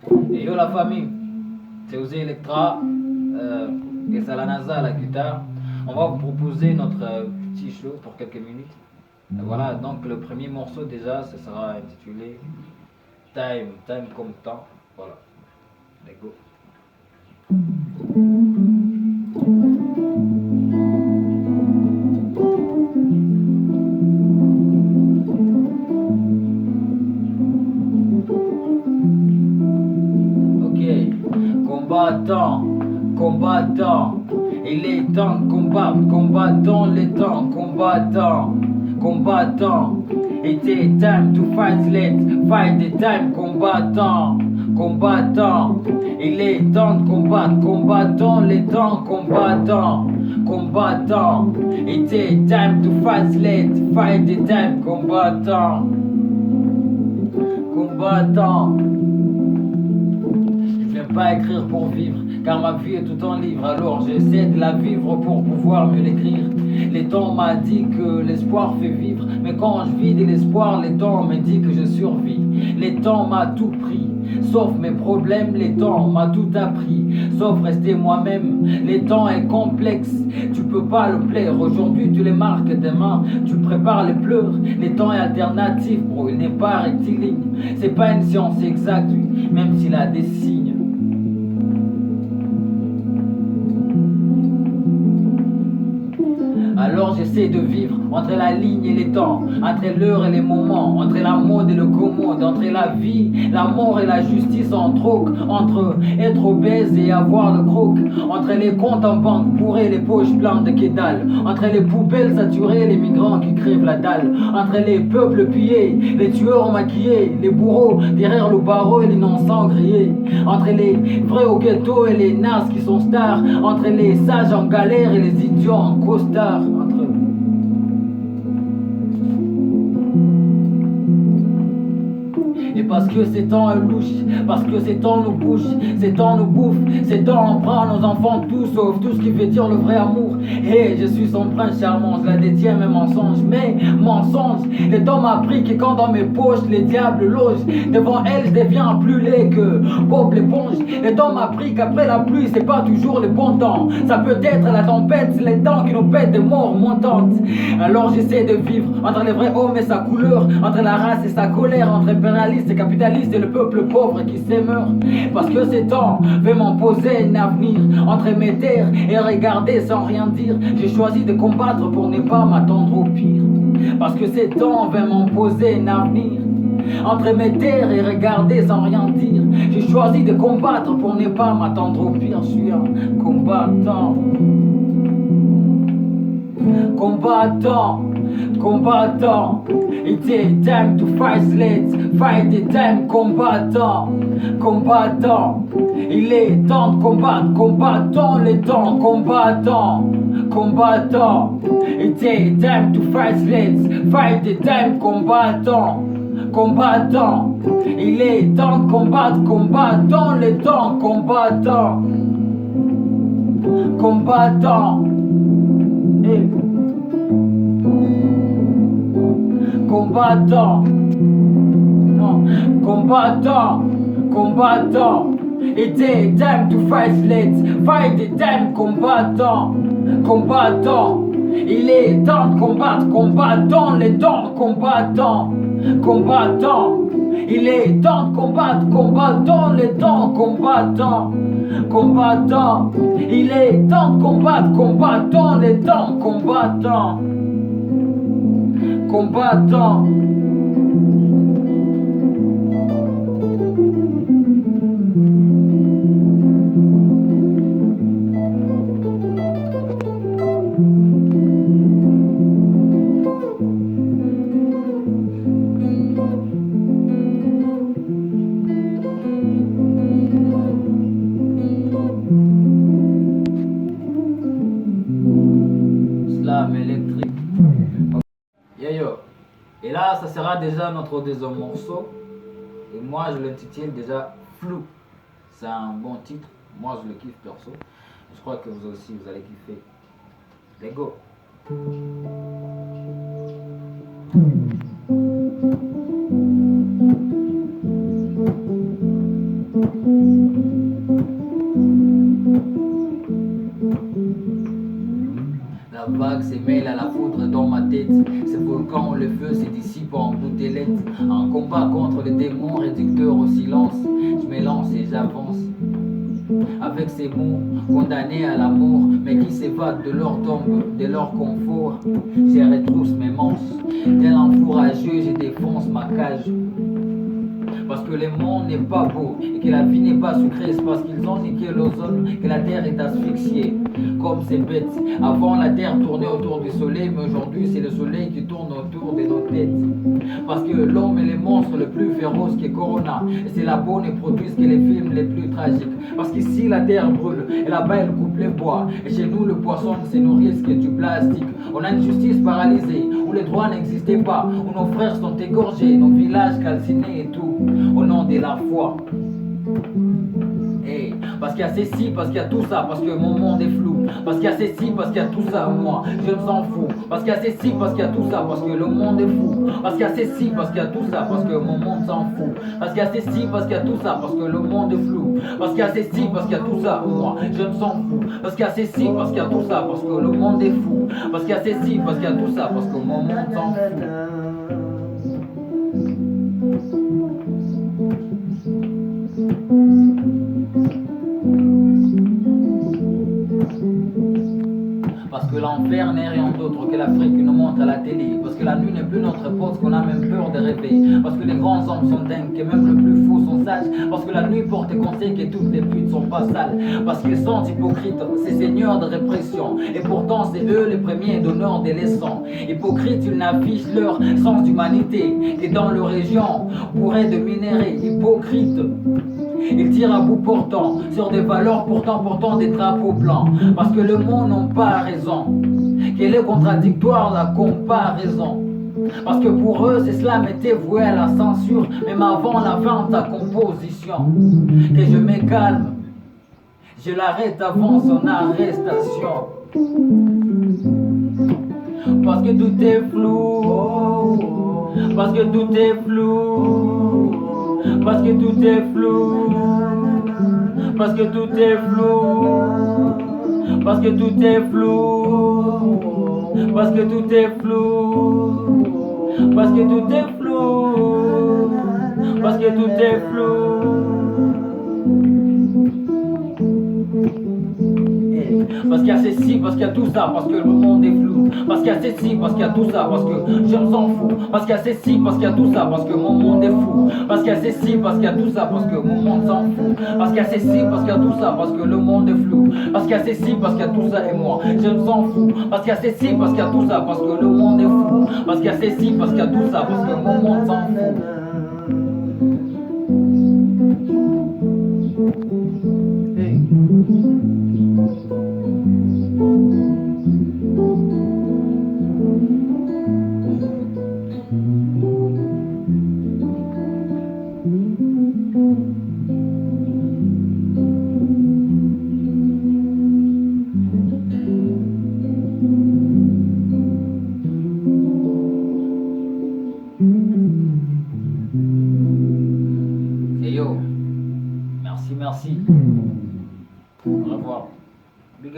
Et yo la famille, c'est Osé Electra, et Salanaza à la guitare. On va vous proposer notre petit show pour quelques minutes. Voilà, donc le premier morceau déjà, ce sera intitulé Time, Time comme temps. Voilà, let's go. Ok, combattant, combattant, il est temps de combattre, combattant les temps, combattant, combattant. It's time to fight, let's fight the time, combattant, combattant. Il est temps de combattre, combattant les temps, combattant, combattant. It's time to fight, let's fight the time, combattant, combattant. Je viens pas écrire pour vivre, car ma vie est tout en livre. Alors j'essaie de la vivre pour pouvoir mieux l'écrire. Les temps m'a dit que l'espoir fait vivre, mais quand je vis de l'espoir, les temps me dit que je survis. Les temps m'a tout pris, sauf mes problèmes. Les temps m'a tout appris, sauf rester moi-même. Les temps est complexe, tu peux pas le plaire. Aujourd'hui tu les marques, demain tu prépares les pleurs. Les temps est alternatif, bro, il n'est pas rectiligne. C'est pas une science exacte, même s'il a des signes. Alors j'essaie de vivre entre la ligne et les temps, entre l'heure et les moments, entre la mode et le commode, entre la vie, la mort et la justice en troc, entre être obèse et avoir le croc, entre les comptes en banque bourrés, les poches pleines de kédales, entre les poubelles saturées, les migrants qui crèvent la dalle, entre les peuples pillés, les tueurs maquillés, les bourreaux derrière le barreau et l'innocent grillé, entre les vrais au ghetto et les nazes qui sont stars, entre les sages en galère et les idiots en costard. Entre eux. Et parce que ces temps louche, parce que ces temps nous bouche, ces temps nous bouffe, ces temps on prend nos enfants tout sauf tout ce qui veut dire le vrai amour. Et je suis son prince charmant, je la détiens mes mensonges, mais mensonges. Le temps m'a appris que quand dans mes poches les diables logent, devant elle je deviens plus laid que Bob l'éponge. Le temps m'a appris qu'après la pluie c'est pas toujours le bon temps, ça peut être la tempête, c'est les temps qui nous pètent des morts montantes. Alors j'essaie de vivre entre les vrais hommes et sa couleur, entre la race et sa colère, entre impérialistes et capitalistes et le peuple pauvre qui s'émeurt. Parce que ces temps veulent m'imposer un avenir entre mes terres et regarder sans rien dire. J'ai choisi de combattre pour ne pas m'attendre au pire. Parce que ces temps veulent m'imposer un avenir entre mes terres et regarder sans rien dire. J'ai choisi de combattre pour ne pas m'attendre au pire. Je suis un combattant. Combattant, combattant. It's time to fight, let's fight the time, combattant, combattant. Il est temps de combattre, combattant les temps, combattant, combattant. It's time to fight, let's fight the time, combattant, combattant. Il est temps de combattre, combattant les temps, combattant, combattant. Hey. Combattant, non, combattant, combattant. It's time to fight, let's fight the time, combattant, combattant. Il est temps de combattre, combattant les temps, combattant, combattant. Il est temps de combattre, combattant les temps, combattant, combattant. Il est temps de combattre, combattant les temps, combattant, combattant. Slam électrique. Yo yo. Et là, ça sera déjà notre deuxième morceau. Et moi, je l'intitule déjà Flou. C'est un bon titre. Moi, je le kiffe perso. Je crois que vous aussi, vous allez kiffer. Let's go. La vague se mêle à la foudre dans ma tête. Ce volcan, le feu se dissipe en gouttelette. Un combat contre les démons réducteurs au silence. Je m'élance et j'avance. Avec ces mots condamnés à la mort, mais qui s'évadent de leur tombe, de leur confort. Je retrousse mes manches. Tel un fourrageux, je défonce ma cage. Parce que le monde n'est pas beau et que la vie n'est pas sucrée, c'est parce qu'ils ont niqué l'ozone que la terre est asphyxiée. Comme ces bêtes, avant la terre tournait autour du soleil, mais aujourd'hui c'est le soleil qui tourne autour de nos têtes. Parce que l'homme est le monstre le plus féroce que Corona, et c'est là-bas ne produisent que les films les plus tragiques. Parce qu'ici la terre brûle et là-bas elle coupe les bois, et chez nous le poisson ne se nourrit que du plastique. On a une justice paralysée où les droits n'existaient pas, où nos frères sont égorgés, nos villages calcinés et tout, au nom de la foi. Hey, parce qu'il y a ceci, parce qu'il y a tout ça, parce que mon monde est flou. Parce qu'il y a ceci, parce qu'il y a tout ça, moi je me sens fou. Parce qu'il y a ceci, parce qu'il y a tout ça, parce que le monde est fou. Parce qu'il y a ceci, parce qu'il y a tout ça, parce que mon monde s'en fout. Parce qu'il y a ceci, parce qu'il y a tout ça, parce que le monde est flou. Parce qu'il y a ceci, parce qu'il y a tout ça, moi je me sens fou. Parce qu'il y a ceci, parce qu'il y a tout ça, parce que le monde est fou. Parce qu'il y a ceci, parce qu'il y a tout ça, parce que mon monde s'en fout. Parce que l'enfer n'est rien d'autre que l'Afrique qui nous montre à la télé. Parce que la nuit n'est plus notre pote, qu'on a même peur de rêver. Parce que les grands hommes sont dingues, et même le plus fou sont sages. Parce que la nuit porte conseil que toutes les putes sont pas sales. Parce qu'ils sont hypocrites, ces seigneurs de répression. Et pourtant c'est eux les premiers donneurs des leçons. Hypocrites, ils n'affichent leur sens d'humanité que dans leur région pourraient de minerais. Hypocrites, ils tirent à bout portant sur des valeurs portant des drapeaux blancs. Parce que le monde n'a pas raison. Quelle est contradictoire la comparaison. Parce que pour eux, c'est cela m'était voué à la censure, même avant la fin de ta composition. Que je me calme, je l'arrête avant son arrestation. Parce que tout est flou, parce que tout est flou, parce que tout est flou, parce que tout est flou, parce que tout est flou, parce que tout est flou, parce que tout est flou, parce que tout est flou. Parce qu'il y a ceci, parce qu'il y a tout ça, parce que le monde est flou. Parce qu'il y a ceci, parce qu'il y a tout ça, parce que je me sens fou. Parce qu'il y a ceci, parce qu'il y a tout ça, parce que mon monde est fou. Parce qu'il y a ceci, parce qu'il y a tout ça, parce que mon monde s'en fout. Parce qu'il y a ceci, parce qu'il y a tout ça, parce que le monde est flou. Parce qu'il y a ceci, parce qu'il y a tout ça et moi je me sens fou. Parce qu'il y a ceci, parce qu'il y a tout ça, parce que le monde est fou. Parce qu'il y a ceci, parce qu'il y a tout ça, parce que mon monde s'en fout.